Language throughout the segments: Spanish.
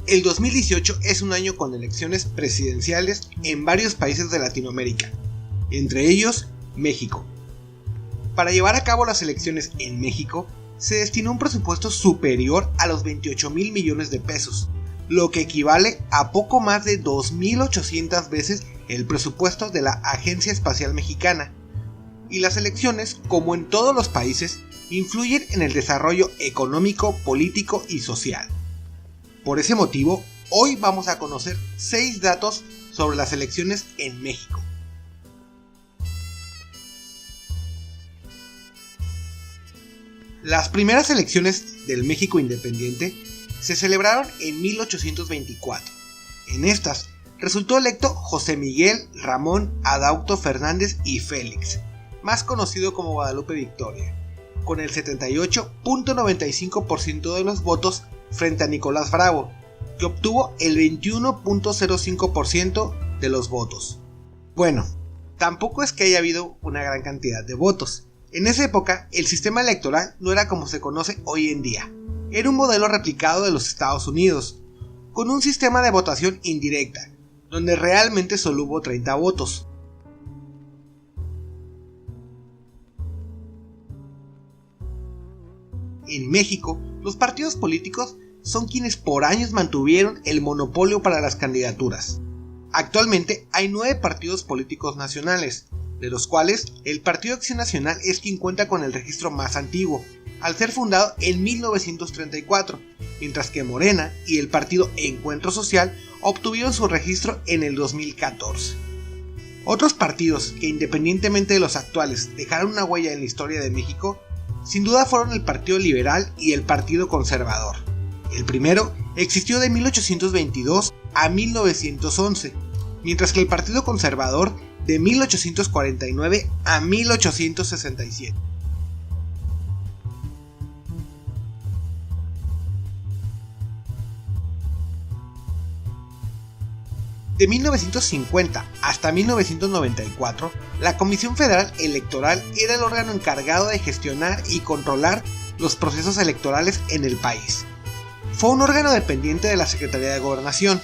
El 2018 es un año con elecciones presidenciales en varios países de Latinoamérica, entre ellos México. Para llevar a cabo las elecciones en México, se destinó un presupuesto superior a los 28,000 millones de pesos, lo que equivale a poco más de 2.800 veces el presupuesto de la Agencia Espacial Mexicana. Y las elecciones, como en todos los países, influyen en el desarrollo económico, político y social. Por ese motivo, hoy vamos a conocer 6 datos sobre las elecciones en México. Las primeras elecciones del México independiente se celebraron en 1824. En estas resultó electo José Miguel Ramón Adauto Fernández y Félix, más conocido como Guadalupe Victoria, con el 78.95% de los votos frente a Nicolás Bravo, que obtuvo el 21.05% de los votos. Bueno, tampoco es que haya habido una gran cantidad de votos. En esa época, el sistema electoral no era como se conoce hoy en día. Era un modelo replicado de los Estados Unidos, con un sistema de votación indirecta, donde realmente solo hubo 30 votos. En México, los partidos políticos son quienes por años mantuvieron el monopolio para las candidaturas. Actualmente hay 9 partidos políticos nacionales, de los cuales el Partido Acción Nacional es quien cuenta con el registro más antiguo, al ser fundado en 1934, mientras que Morena y el Partido Encuentro Social obtuvieron su registro en el 2014. Otros partidos que, independientemente de los actuales, dejaron una huella en la historia de México, sin duda fueron el Partido Liberal y el Partido Conservador. El primero existió de 1822 a 1911, mientras que el Partido Conservador de 1849 a 1867. De 1950 hasta 1994, la Comisión Federal Electoral era el órgano encargado de gestionar y controlar los procesos electorales en el país. Fue un órgano dependiente de la Secretaría de Gobernación,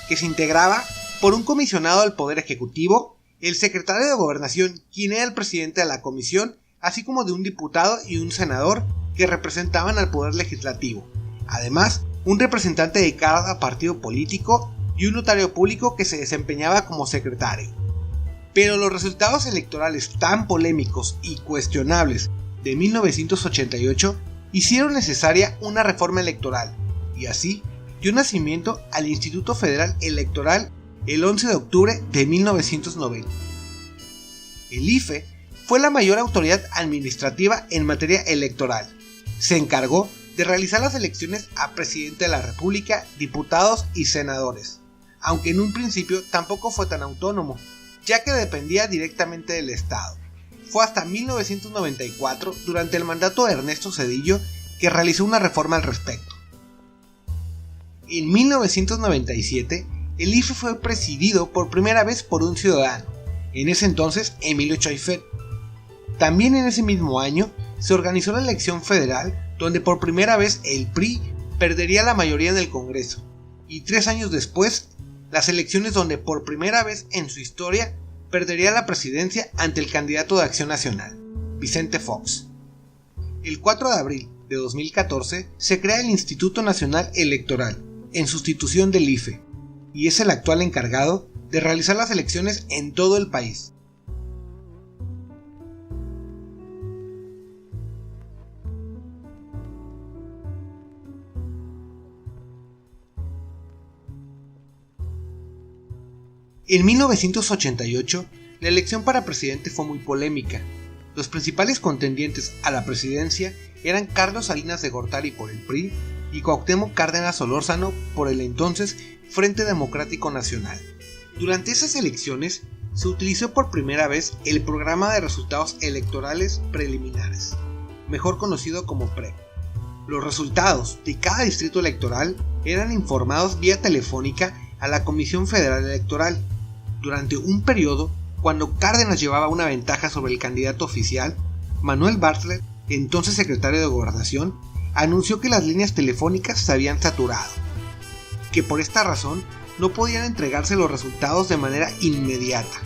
que se integraba por un comisionado del Poder Ejecutivo, el secretario de Gobernación, quien era el presidente de la comisión, así como de un diputado y un senador que representaban al Poder Legislativo. Además, un representante de cada partido político y un notario público que se desempeñaba como secretario. Pero los resultados electorales tan polémicos y cuestionables de 1988 hicieron necesaria una reforma electoral, y así dio nacimiento al Instituto Federal Electoral el 11 de octubre de 1990. El IFE fue la mayor autoridad administrativa en materia electoral. Se encargó de realizar las elecciones a presidente de la República, diputados y senadores, aunque en un principio tampoco fue tan autónomo, ya que dependía directamente del Estado. Fue hasta 1994, durante el mandato de Ernesto Zedillo, que realizó una reforma al respecto. En 1997, el IFE fue presidido por primera vez por un ciudadano, en ese entonces Emilio Chaifet. También en ese mismo año se organizó la elección federal, donde por primera vez el PRI perdería la mayoría en el Congreso, y 3 años después, las elecciones donde por primera vez en su historia perdería la presidencia ante el candidato de Acción Nacional, Vicente Fox. El 4 de abril de 2014 se crea el Instituto Nacional Electoral, en sustitución del IFE, y es el actual encargado de realizar las elecciones en todo el país. En 1988, la elección para presidente fue muy polémica. Los principales contendientes a la presidencia eran Carlos Salinas de Gortari por el PRI y Cuauhtémoc Cárdenas Solórzano por el entonces Frente Democrático Nacional. Durante esas elecciones se utilizó por primera vez el Programa de Resultados Electorales Preliminares, mejor conocido como PREP. Los resultados de cada distrito electoral eran informados vía telefónica a la Comisión Federal Electoral. Durante un periodo, cuando Cárdenas llevaba una ventaja sobre el candidato oficial, Manuel Bartlett, entonces secretario de Gobernación, anunció que las líneas telefónicas se habían saturado. que por esta razón no podían entregarse los resultados de manera inmediata.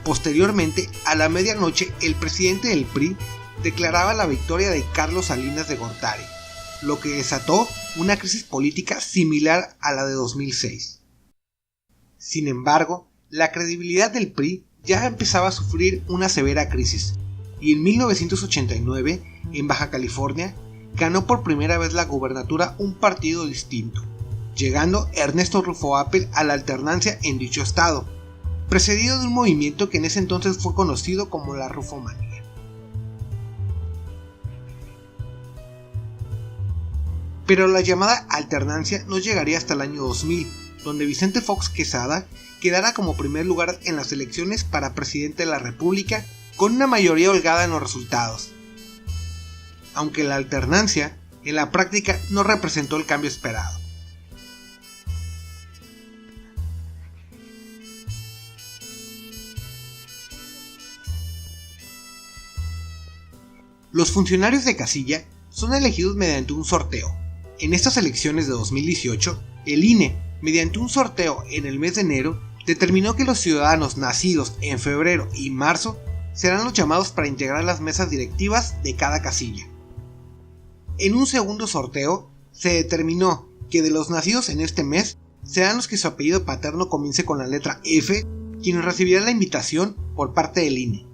Posteriormente, a la medianoche, el presidente del PRI declaraba la victoria de Carlos Salinas de Gortari, lo que desató una crisis política similar a la de 2006. Sin embargo, la credibilidad del PRI ya empezaba a sufrir una severa crisis, y en 1989, en Baja California, ganó por primera vez la gubernatura un partido distinto, llegando Ernesto Rufo Appel a la alternancia en dicho estado, precedido de un movimiento que en ese entonces fue conocido como la Rufomanía. Pero la llamada alternancia no llegaría hasta el año 2000, donde Vicente Fox Quesada quedara como primer lugar en las elecciones para presidente de la República con una mayoría holgada en los resultados. Aunque la alternancia, en la práctica, no representó el cambio esperado. Los funcionarios de casilla son elegidos mediante un sorteo. En estas elecciones de 2018, el INE, mediante un sorteo en el mes de enero, determinó que los ciudadanos nacidos en febrero y marzo serán los llamados para integrar las mesas directivas de cada casilla. En un segundo sorteo, se determinó que de los nacidos en este mes serán los que su apellido paterno comience con la letra F, quienes recibirán la invitación por parte del INE.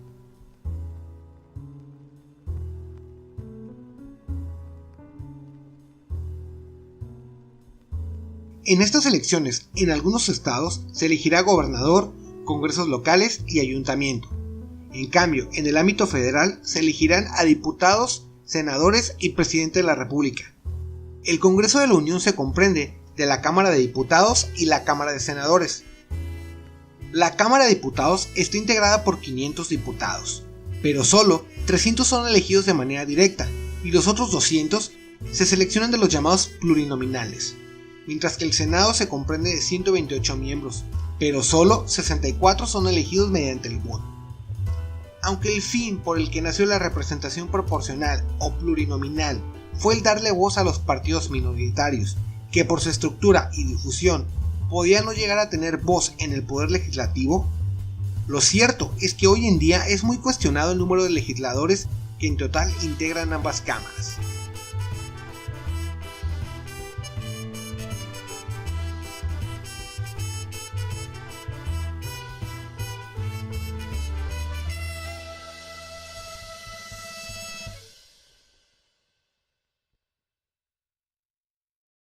En estas elecciones, en algunos estados, se elegirá gobernador, congresos locales y ayuntamiento. En cambio, en el ámbito federal se elegirán a diputados, senadores y presidente de la República. El Congreso de la Unión se comprende de la Cámara de Diputados y la Cámara de Senadores. La Cámara de Diputados está integrada por 500 diputados, pero solo 300 son elegidos de manera directa y los otros 200 se seleccionan de los llamados plurinominales. Mientras que el Senado se comprende de 128 miembros, pero solo 64 son elegidos mediante el voto. Aunque el fin por el que nació la representación proporcional o plurinominal fue el darle voz a los partidos minoritarios, que por su estructura y difusión podían no llegar a tener voz en el poder legislativo, lo cierto es que hoy en día es muy cuestionado el número de legisladores que en total integran ambas cámaras.